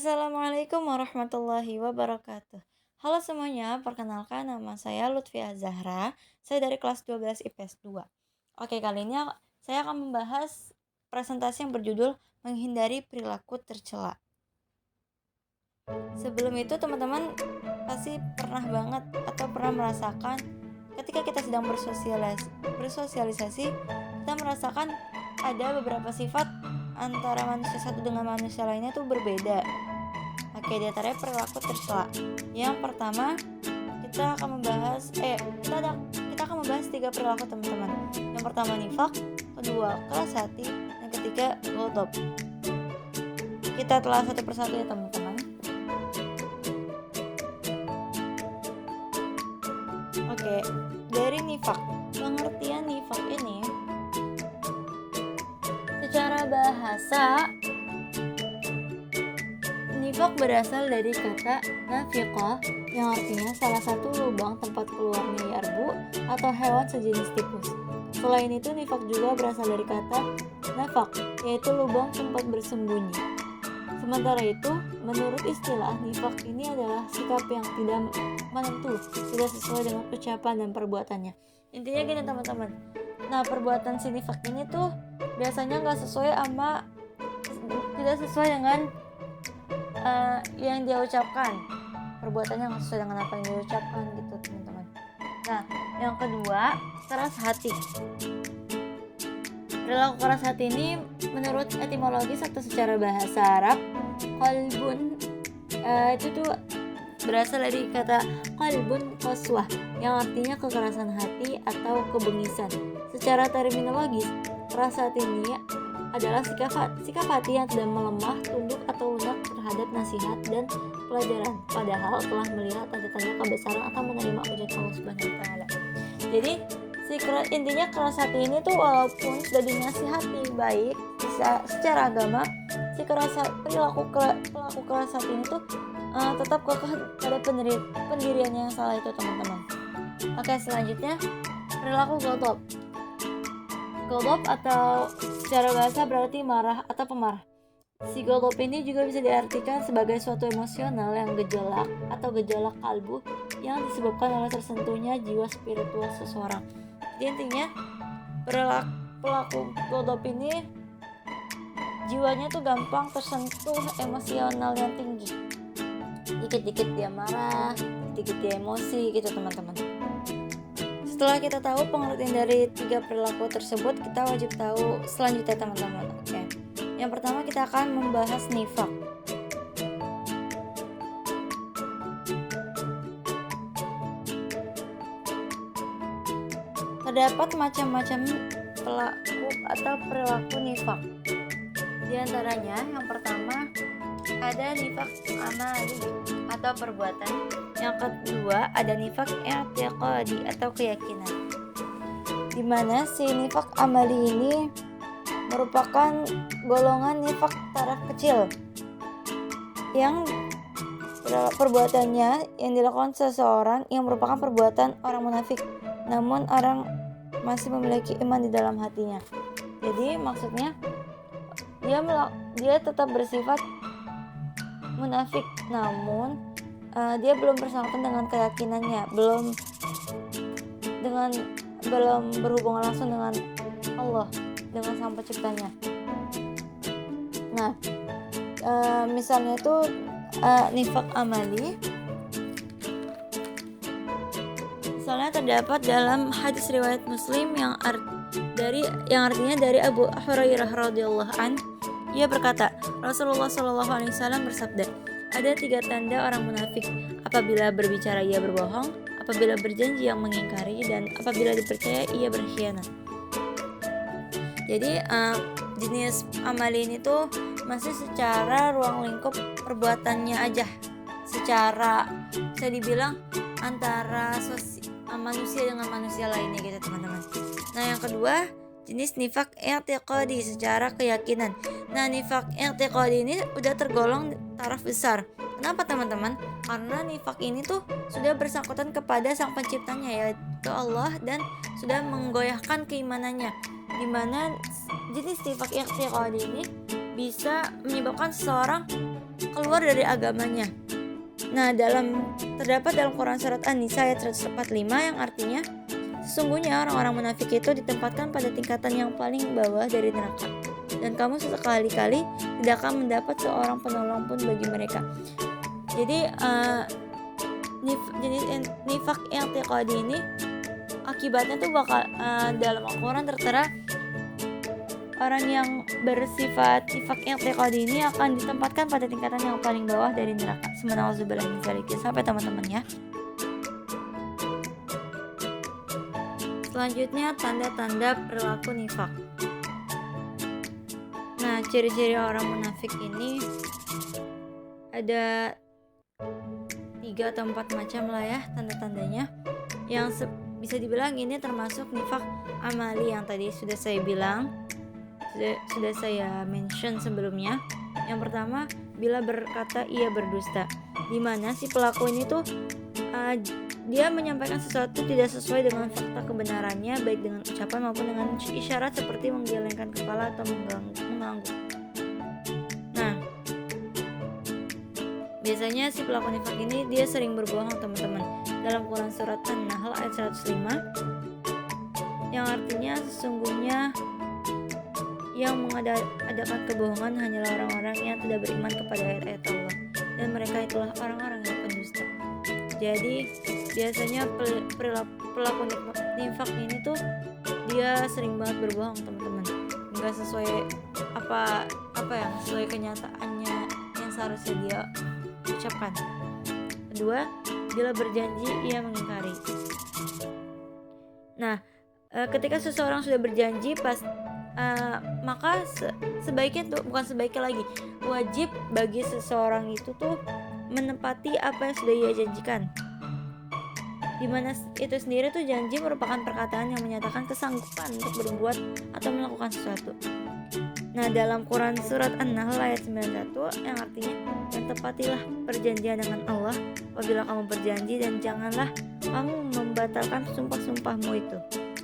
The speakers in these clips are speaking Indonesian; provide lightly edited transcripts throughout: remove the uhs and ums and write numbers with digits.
Assalamualaikum warahmatullahi wabarakatuh. Halo semuanya, perkenalkan nama saya Lutfia Zahra. Saya dari kelas 12 IPS 2. Oke, kali ini saya akan membahas presentasi yang berjudul Menghindari Perilaku Tercela. Sebelum itu teman-teman pasti pernah banget atau pernah merasakan ketika kita sedang bersosialisasi, kita merasakan ada beberapa sifat antara manusia satu dengan manusia lainnya tuh berbeda. Oke, di antaranya perilaku tercela. Yang pertama, kita akan membahas kita akan membahas 3 perilaku teman-teman. Yang pertama nifak, kedua keras hati, dan ketiga ghodab. Kita telah satu persatu ya teman-teman. Oke, dari nifak. Pengertian nifak ini secara bahasa, nifak berasal dari kata nafiqah yang artinya salah satu lubang tempat keluarnya yarbu atau hewan sejenis tikus. Selain itu, nifak juga berasal dari kata nafak, yaitu lubang tempat bersembunyi. Sementara itu, menurut istilah, nifak ini adalah sikap yang tidak menentu, tidak sesuai dengan ucapan dan perbuatannya. Intinya gini teman-teman. Nah, perbuatan si nifak ini tuh biasanya tidak sesuai dengan yang dia ucapkan, perbuatannya nggak sesuai dengan apa yang dia ucapkan gitu teman-teman. Nah, yang kedua, keras hati. Perilaku keras hati ini menurut etimologis atau secara bahasa Arab, qalbun itu tuh berasal dari kata qalbun qaswah yang artinya kekerasan hati atau kebengisan. Secara terminologis, keras hati ini adalah sikap hati yang tidak melemah, tunduk atau lunak terhadap nasihat dan pelajaran, padahal telah melihat tanda-tanda kebesaran atau menerima ujian Allah Subhanahu wa taala. Jadi intinya keras hati ini tuh walaupun sudah dinasihati baik secara agama, perilaku keras hati ini tuh tetap kekeh pada pendiriannya yang salah itu teman-teman. Oke, selanjutnya perilaku ghodab. Ghodab atau secara bahasa berarti marah atau pemarah. Si ghodab ini juga bisa diartikan sebagai suatu emosional yang gejolak atau gejolak kalbu yang disebabkan oleh tersentuhnya jiwa spiritual seseorang. Jadi intinya pelaku ghodab ini jiwanya tuh gampang tersentuh emosional yang tinggi. Dikit-dikit dia marah, dikit-dikit dia emosi gitu teman-teman. Setelah kita tahu pengertian dari 3 perilaku tersebut, kita wajib tahu selanjutnya teman-teman. Oke. Yang pertama kita akan membahas nifak. Terdapat macam-macam pelaku atau perilaku nifak. Di antaranya yang pertama ada nifak amali atau perbuatan. Yang kedua ada nifak i'tiqadi atau keyakinan. Di mana si nifak amali ini merupakan golongan nifak taraf kecil yang perbuatannya yang dilakukan seseorang yang merupakan perbuatan orang munafik, namun orang masih memiliki iman di dalam hatinya. Jadi maksudnya dia tetap bersifat munafik, namun dia belum bersangkutan dengan keyakinannya, belum berhubungan langsung dengan Allah, dengan Sang Penciptanya. Nah, misalnya itu nifak amali, misalnya terdapat dalam hadis riwayat Muslim yang artinya dari Abu Hurairah radhiyallahu an. Ia berkata, Rasulullah Shallallahu alaihi wasallam bersabda, ada 3 tanda orang munafik: apabila berbicara ia berbohong, apabila berjanji yang mengingkari, dan apabila dipercaya ia berkhianat. Jadi jenis amali ini tuh masih secara ruang lingkup perbuatannya aja, secara bisa dibilang antara manusia dengan manusia lainnya gitu teman-teman. Nah, yang kedua jenis nifak i'tiqadi secara keyakinan. Nah, nifak i'tiqadi ini udah tergolong taraf besar. Kenapa teman-teman? Karena nifak ini tuh sudah bersangkutan kepada Sang Penciptanya, yaitu Allah, dan sudah menggoyahkan keimanannya. Dimana jenis nifak i'tiqadi ini bisa menyebabkan seseorang keluar dari agamanya. Nah, terdapat dalam Quran surat An-Nisa ayat 145 yang artinya sesungguhnya orang-orang munafik itu ditempatkan pada tingkatan yang paling bawah dari neraka, dan kamu sekali-kali tidak akan mendapat seorang penolong pun bagi mereka. Jadi jenis nifak yang i'tiqadi ini akibatnya tuh bakal dalam Al-Quran tertera orang yang bersifat nifak i'tiqadi ini akan ditempatkan pada tingkatan yang paling bawah dari neraka. Subhanallah min dzalik. Sampai teman-teman ya. Selanjutnya tanda-tanda perilaku nifak. Nah, ciri-ciri orang munafik ini ada 3 atau 4 macam lah ya tanda-tandanya, yang bisa dibilang ini termasuk nifak amali yang tadi sudah saya bilang, sudah saya mention sebelumnya. Yang pertama, bila berkata ia berdusta, dimana si pelaku ini tuh dia menyampaikan sesuatu tidak sesuai dengan fakta kebenarannya, baik dengan ucapan maupun dengan isyarat seperti menggelengkan kepala atau mengangguk. Nah, biasanya si pelaku nifak ini dia sering berbohong teman-teman. Dalam Quran surat An-Nahl ayat 105 yang artinya sesungguhnya yang mengadakan kebohongan hanyalah orang-orang yang tidak beriman kepada ayat-ayat Allah, dan mereka itulah orang-orang yang pendusta. Jadi biasanya pelaku nifak ini tuh dia sering banget berbohong teman-teman, nggak sesuai apa yang sesuai kenyataannya yang seharusnya dia ucapkan. Kedua, bila berjanji ia mengingkari. Nah, ketika seseorang sudah berjanji maka sebaiknya tuh wajib bagi seseorang itu tuh menepati apa yang sudah ia janjikan. Dimana itu sendiri tuh janji merupakan perkataan yang menyatakan kesanggupan untuk berbuat atau melakukan sesuatu. Nah, dalam Quran surat An-Nahl ayat 91 yang artinya, dan tepatilah perjanjian dengan Allah apabila kamu berjanji, dan janganlah kamu membatalkan sumpah-sumpahmu itu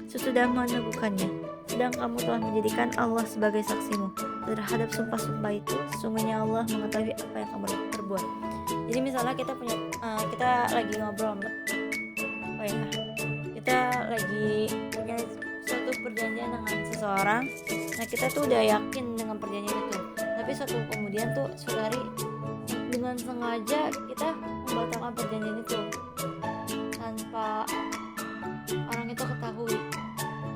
sesudah meneguhkannya, sedang kamu telah menjadikan Allah sebagai saksimu terhadap sumpah-sumpah itu. Sesungguhnya Allah mengetahui apa yang kamu perbuat. Jadi misalnya kita lagi ngobrol, kita lagi punya suatu perjanjian dengan seseorang. Nah, kita tuh udah yakin dengan perjanjian itu, tapi suatu kemudian tuh suatu hari dengan sengaja kita membatalkan perjanjian itu tanpa orang itu ketahui.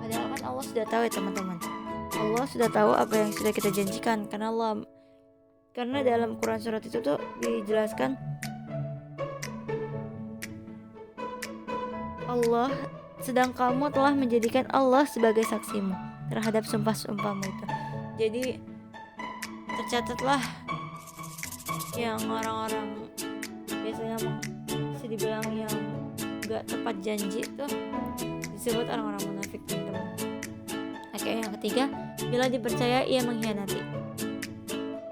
Padahal kan Allah sudah tahu ya teman-teman. Allah sudah tahu apa yang sudah kita janjikan, karena dalam Quran surat itu tuh dijelaskan Allah, sedang kamu telah menjadikan Allah sebagai saksimu terhadap sumpah-sumpahmu itu. Jadi tercatatlah yang orang-orang biasanya bisa dibilang yang gak tepat janji itu disebut orang-orang munafik teman-teman. Oke, yang ketiga, bila dipercaya ia mengkhianati.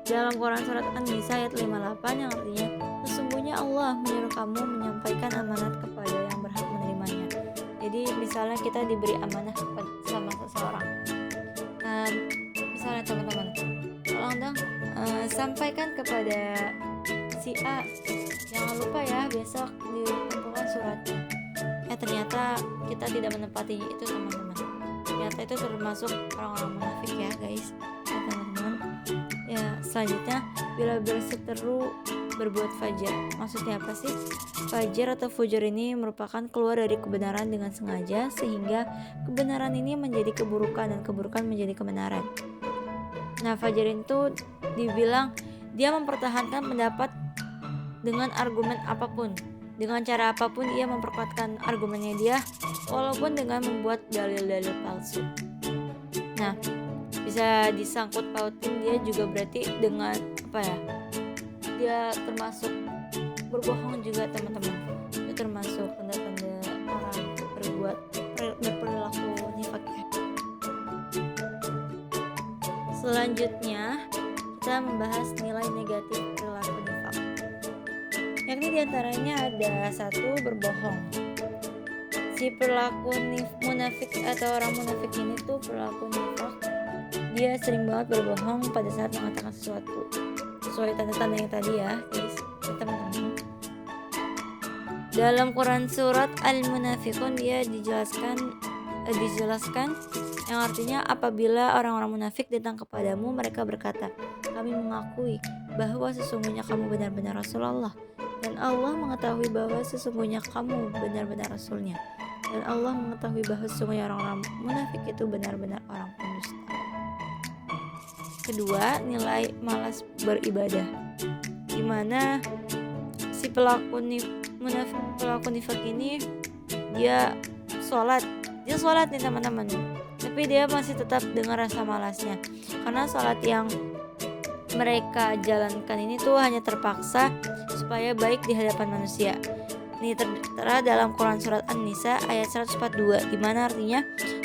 Dalam Quran surat An-Nisa ayat 58 yang artinya sesungguhnya Allah menyuruh kamu menyampaikan amanat kepada yang berhak menerimanya. Jadi misalnya kita diberi amanah sama seseorang, misalnya teman-teman, tolong dong sampaikan kepada si A, jangan lupa ya besok dikumpulkan suratnya. Ternyata kita tidak menepatinya itu teman-teman. Ternyata itu termasuk orang-orang munafik ya guys, teman-teman. Ya, selanjutnya bila berseteru berbuat fajar. Maksudnya apa sih? Fajar atau fujur ini merupakan keluar dari kebenaran dengan sengaja sehingga kebenaran ini menjadi keburukan dan keburukan menjadi kebenaran. Nah, fajar itu dibilang dia mempertahankan pendapat dengan argumen apapun, dengan cara apapun ia memperkuatkan argumennya dia, walaupun dengan membuat dalil-dalil palsu. Nah, bisa disangkut pautin dia juga berarti dengan dia termasuk berbohong juga teman-teman. Itu termasuk tanda-tanda orang berperilaku nifak. Selanjutnya kita membahas nilai negatif perilaku nifak. Yakni diantaranya ada 1, berbohong. Si perilaku munafik atau orang munafik ini tuh perilaku nifak dia sering banget berbohong pada saat mengatakan sesuatu. Sesuai tanda-tanda yang tadi ya, guys, teman-teman. Dalam Quran surat Al-Munafiqun dia dijelaskan yang artinya apabila orang-orang munafik datang kepadamu mereka berkata, kami mengakui bahwa sesungguhnya kamu benar-benar Rasulullah dan Allah mengetahui bahwa sesungguhnya kamu benar-benar Rasulnya dan Allah mengetahui bahwa sesungguhnya orang-orang munafik itu benar-benar orang pendusta. Kedua, nilai malas beribadah, dimana si pelaku nifak ini dia sholat nih teman-teman, tapi dia masih tetap dengan rasa malasnya karena sholat yang mereka jalankan ini tuh hanya terpaksa supaya baik di hadapan manusia. Ini tertera dalam Quran surat An-Nisa ayat 142, di mana artinya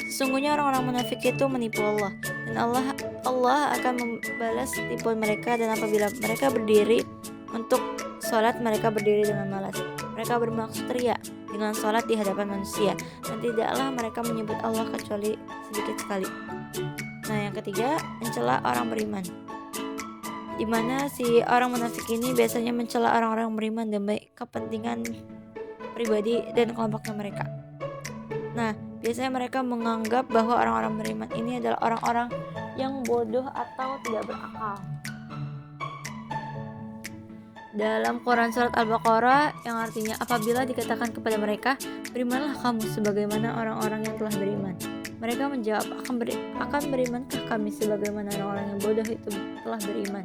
sesungguhnya orang-orang munafik itu menipu Allah dan Allah akan membalas tipuan mereka, dan apabila mereka berdiri untuk sholat mereka berdiri dengan malas. Mereka bermaksud ria dengan sholat di hadapan manusia dan tidaklah mereka menyebut Allah kecuali sedikit sekali. Nah, yang ketiga, mencela orang beriman, dimana si orang munafik ini biasanya mencela orang-orang beriman demi kepentingan pribadi dan kelompoknya mereka. Nah, biasanya mereka menganggap bahwa orang-orang beriman ini adalah orang-orang yang bodoh atau tidak berakal. Dalam Quran surat Al-Baqarah yang artinya apabila dikatakan kepada mereka, berimanlah kamu sebagaimana orang-orang yang telah beriman, mereka menjawab, akan berimankah kami sebagaimana orang-orang yang bodoh itu telah beriman?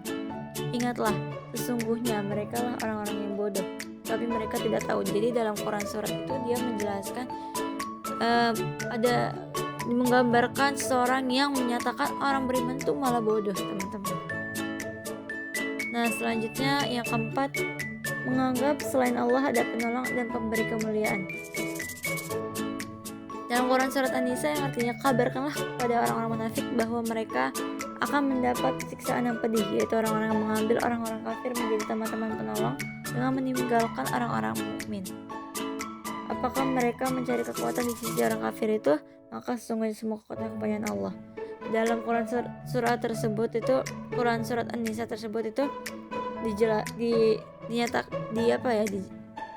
Ingatlah, sesungguhnya mereka lah orang-orang yang bodoh, tapi mereka tidak tahu. Jadi dalam Quran surat itu dia menjelaskan ada menggambarkan seseorang yang menyatakan orang beriman itu malah bodoh, teman-teman. Nah, selanjutnya yang keempat, menganggap selain Allah ada penolong dan pemberi kemuliaan. Dalam Quran surat An-Nisa yang artinya kabarkanlah kepada orang-orang munafik bahwa mereka akan mendapat siksaan yang pedih, yaitu orang-orang yang mengambil orang-orang kafir menjadi teman-teman penolong dengan meninggalkan orang-orang mukmin. Apakah mereka mencari kekuatan di sisi orang kafir itu? Maka sesungguhnya semua kekuatan kepunyaan Allah. Dalam Quran surat An-Nisa tersebut itu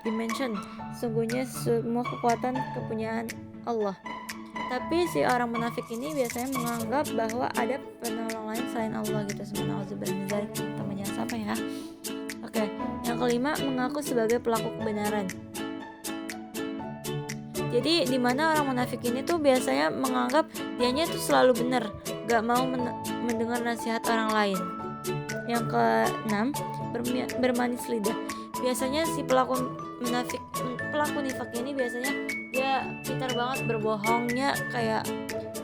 dimention sesungguhnya semua kekuatan kepunyaan Allah. Tapi si orang munafik ini biasanya menganggap bahwa ada penolong lain selain Allah gitu. Sebenarnya temannya siapa ya? Oke, yang kelima, mengaku sebagai pelaku kebenaran. Jadi dimana orang munafik ini tuh biasanya menganggap dianya tuh selalu benar, gak mau mendengar nasihat orang lain. Yang keenam, bermanis lidah. Biasanya si pelaku nifak ini biasanya dia pintar banget berbohongnya, kayak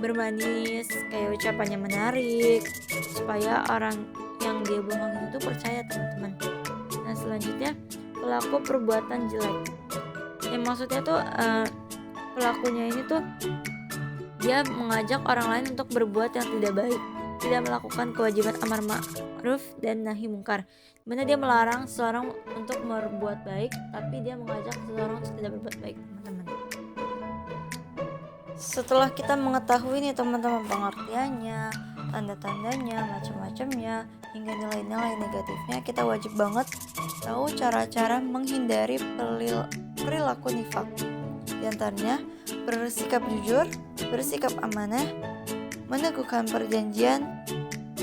bermanis, kayak ucapannya menarik supaya orang yang dia bohongin itu percaya, teman-teman. Nah, selanjutnya pelaku perbuatan jelek. Yang maksudnya tuh pelakunya ini tuh dia mengajak orang lain untuk berbuat yang tidak baik, tidak melakukan kewajiban amar ma'ruf dan nahi mungkar, dimana dia melarang seseorang untuk berbuat baik, tapi dia mengajak seseorang untuk tidak berbuat baik, teman-teman. Setelah kita mengetahui nih teman-teman pengertiannya, tanda-tandanya, macam-macamnya, hingga nilai-nilai negatifnya, kita wajib banget tahu cara-cara menghindari perilaku nifak. Di antaranya bersikap jujur, bersikap amanah, meneguhkan perjanjian,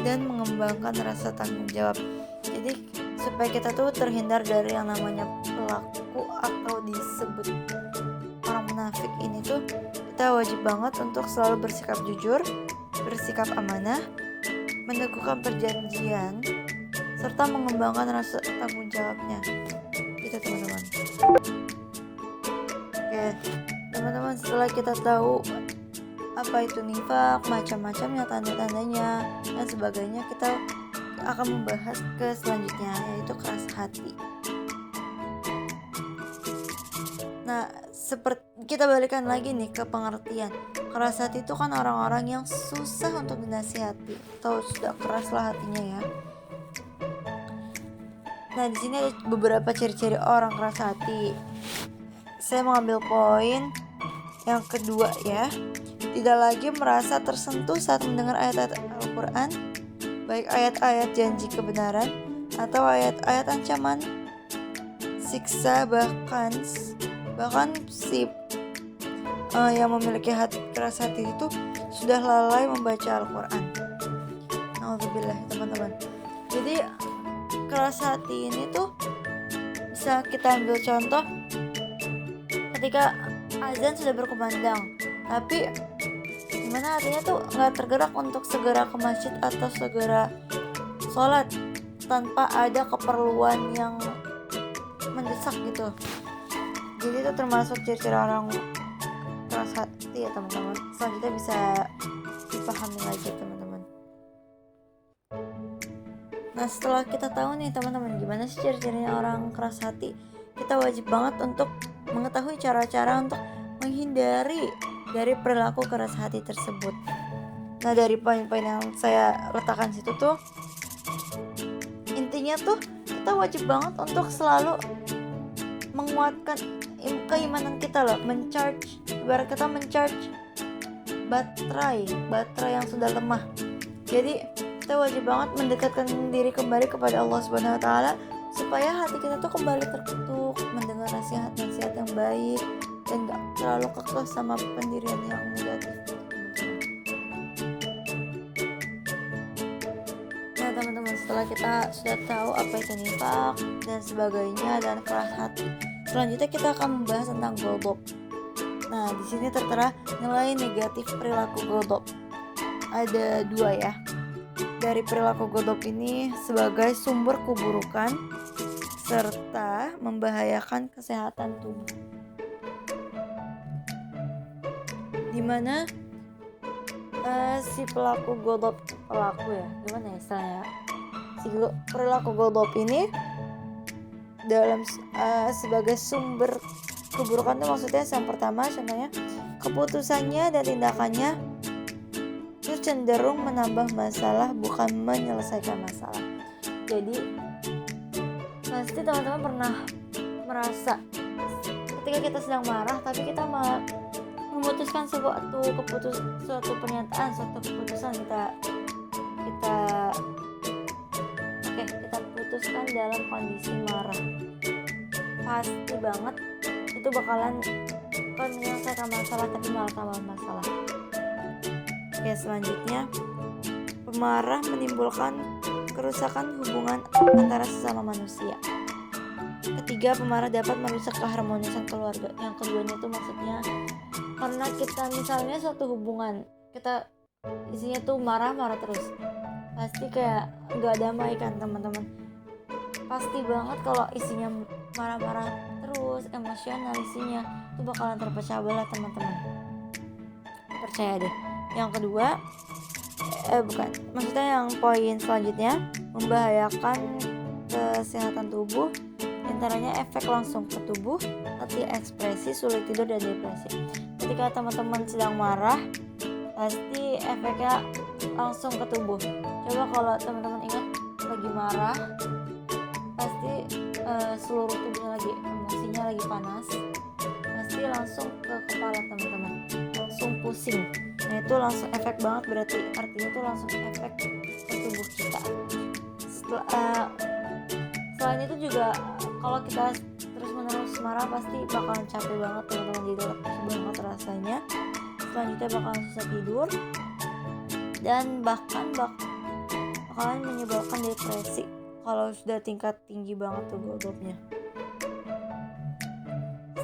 dan mengembangkan rasa tanggung jawab. Jadi supaya kita tuh terhindar dari yang namanya pelaku atau disebut orang munafik ini tuh, kita wajib banget untuk selalu bersikap jujur, bersikap amanah, meneguhkan perjanjian, serta mengembangkan rasa tanggung jawabnya. Gitu teman-teman. Oke, teman-teman, setelah kita tahu apa itu nifak, macam-macamnya, tanda-tandanya, dan sebagainya, kita akan membahas ke selanjutnya, yaitu keras hati. Nah, seperti kita balikan lagi nih ke pengertian. Keras hati itu kan orang-orang yang susah untuk dinasihati, atau sudah keras lah hatinya ya. Nah, di sini ada beberapa ciri-ciri orang keras hati. Saya mengambil poin yang kedua ya. tidak lagi merasa tersentuh saat mendengar ayat-ayat Al-Quran, baik ayat-ayat janji kebenaran atau ayat-ayat ancaman siksa. Bahkan si yang memiliki keras hati itu sudah lalai membaca Al-Quran. Alhamdulillah teman-teman. Jadi keras hati ini tuh bisa kita ambil contoh ketika azan sudah berkumandang, tapi gimana hatinya tuh nggak tergerak untuk segera ke masjid atau segera sholat tanpa ada keperluan yang mendesak gitu. Jadi itu termasuk ciri-ciri orang keras hati ya teman-teman. Selanjutnya bisa dipahami lagi teman-teman. Nah setelah kita tahu nih teman-teman gimana sih ciri-cirinya orang keras hati, kita wajib banget untuk mengetahui cara-cara untuk menghindari dari perilaku keras hati tersebut. Nah dari poin-poin yang saya letakkan situ tuh intinya tuh kita wajib banget untuk selalu menguatkan keimanan kita loh, ibarat kita mencharge baterai yang sudah lemah. Jadi kita wajib banget mendekatkan diri kembali kepada Allah Subhanahu wa taala supaya hati kita tuh kembali terketuk mendengar nasihat-nasihat yang baik dan gak terlalu kekeh sama pendirian yang negatif. Nah teman-teman, setelah kita sudah tahu apa itu nifaq dan sebagainya dan keras hati, selanjutnya kita akan membahas tentang ghadab. Nah di sini tertera nilai negatif perilaku ghadab. Ada 2 ya. Dari perilaku ghadab ini sebagai sumber keburukan serta membahayakan kesehatan tubuh. Dimana si pelaku ghadab gimana ya istilahnya, si perilaku ghadab ini dalam sebagai sumber keburukan itu maksudnya yang pertama contohnya keputusannya dan tindakannya itu cenderung menambah masalah bukan menyelesaikan masalah. Jadi pasti teman-teman pernah merasa ketika kita sedang marah tapi kita malah memutuskan suatu pernyataan, suatu keputusan kita putuskan dalam kondisi marah. Pasti banget itu bakalan bukan menyelesaikan masalah tapi malah tambah masalah. Oke, selanjutnya pemarah menimbulkan kerusakan hubungan antara sesama manusia. Ketiga, pemarah dapat merusak keharmonisan keluarga. Yang keduanya itu maksudnya karena kita misalnya suatu hubungan kita isinya tuh marah-marah terus, pasti kayak gak damai kan teman-teman. Pasti banget kalau isinya marah-marah terus, emosional isinya itu bakalan terpecah belah teman-teman, percaya deh. Yang kedua maksudnya yang poin selanjutnya membahayakan kesehatan tubuh, antaranya efek langsung ke tubuh seperti ekspresi, sulit tidur, dan depresi. Ketika teman-teman sedang marah pasti efeknya langsung ke tubuh. Coba kalau teman-teman ingat lagi marah pasti seluruh tubuhnya lagi emosinya lagi panas, pasti langsung ke kepala teman-teman, langsung pusing. Nah itu langsung efek banget, berarti artinya itu langsung efek ke tubuh kita. Selain itu juga kalau kita terus-menerus marah pasti bakalan capek banget teman-teman, jadi letih banget rasanya. Selanjutnya bakalan susah tidur dan bahkan bakalan menyebabkan depresi kalau sudah tingkat tinggi banget tuh ghadabnya.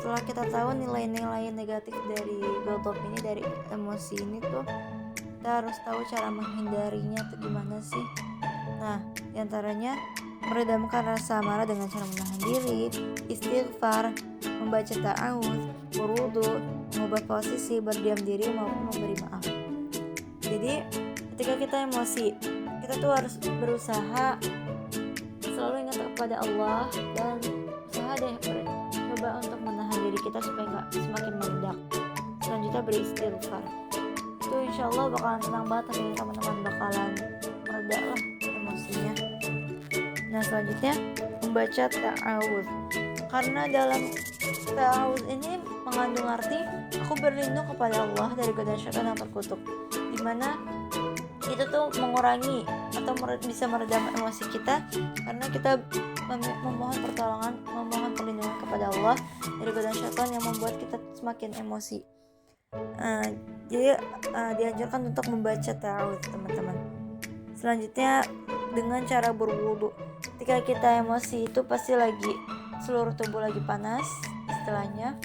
Setelah kita tahu nilai-nilai negatif dari ghadab ini, dari emosi ini tuh, kita harus tahu cara menghindarinya tuh gimana sih. Nah diantaranya meredamkan rasa marah dengan cara menahan diri, istighfar, membaca ta'awudz, berwudu, mengubah posisi, berdiam diri maupun memberi maaf. Jadi ketika kita emosi, kita tuh harus berusaha selalu ingat kepada Allah dan usaha deh coba untuk menahan diri kita supaya nggak semakin meledak. Selanjutnya beristighfar, itu insya Allah bakalan tenang banget, tapi teman-teman bakalan mereda lah emosinya. Nah selanjutnya membaca ta'awudz, karena dalam ta'awudz ini mengandung arti aku Aku berlindung kepada Allah dari godaan syaitan yang terkutuk, dimana itu tuh mengurangi atau bisa meredam emosi kita, karena kita memohon pertolongan, memohon perlindungan kepada Allah dari godaan syaitan yang membuat kita semakin emosi. Jadi dianjurkan untuk membaca ta'awudz, teman-teman. Selanjutnya dengan cara berwudu. Ketika kita emosi itu pasti lagi seluruh tubuh lagi panas istilahnya.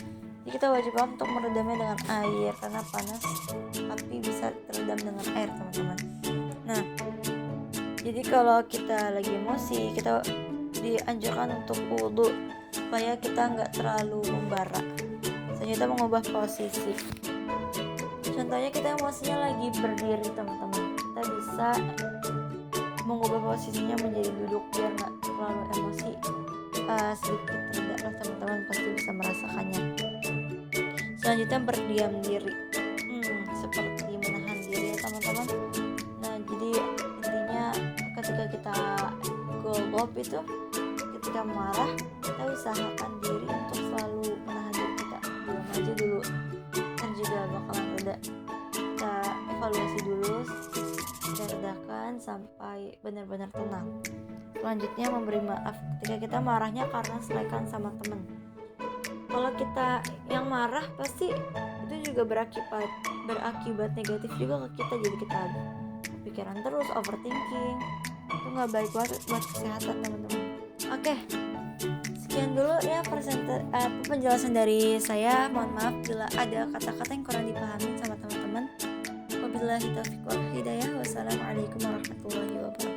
Jadi kita wajib untuk meredamnya dengan air, karena panas api bisa teredam dengan air, teman-teman. Nah, jadi kalau kita lagi emosi, kita dianjurkan untuk wudu supaya kita nggak terlalu membara. Selanjutnya mengubah posisi. Contohnya kita emosinya lagi berdiri, teman-teman. Kita bisa mengubah posisinya menjadi duduk biar nggak terlalu emosi. Sedikit reda lah, teman-teman pasti bisa merasakannya. Selanjutnya berdiam diri. Seperti menahan diri ya, teman-teman. Nah, jadi intinya ketika kita golop itu, ketika marah, kita usahakan diri untuk selalu menahan diri kita. Diam aja dulu, kan juga bakalan reda. Kita evaluasi dulu, kita redakan sampai benar-benar tenang. Selanjutnya memberi maaf ketika kita marahnya karena selaikan sama teman. Kalau kita yang marah pasti itu juga berakibat negatif juga ke kita, jadi kita kepikiran terus, overthinking. Itu nggak baik buat kesehatan, teman-teman. Oke, sekian dulu ya penjelasan dari saya. Mohon maaf bila ada kata-kata yang kurang dipahami sama teman-teman. Wabillahi taufiq wal hidayah. Wassalamualaikum warahmatullahi wabarakatuh.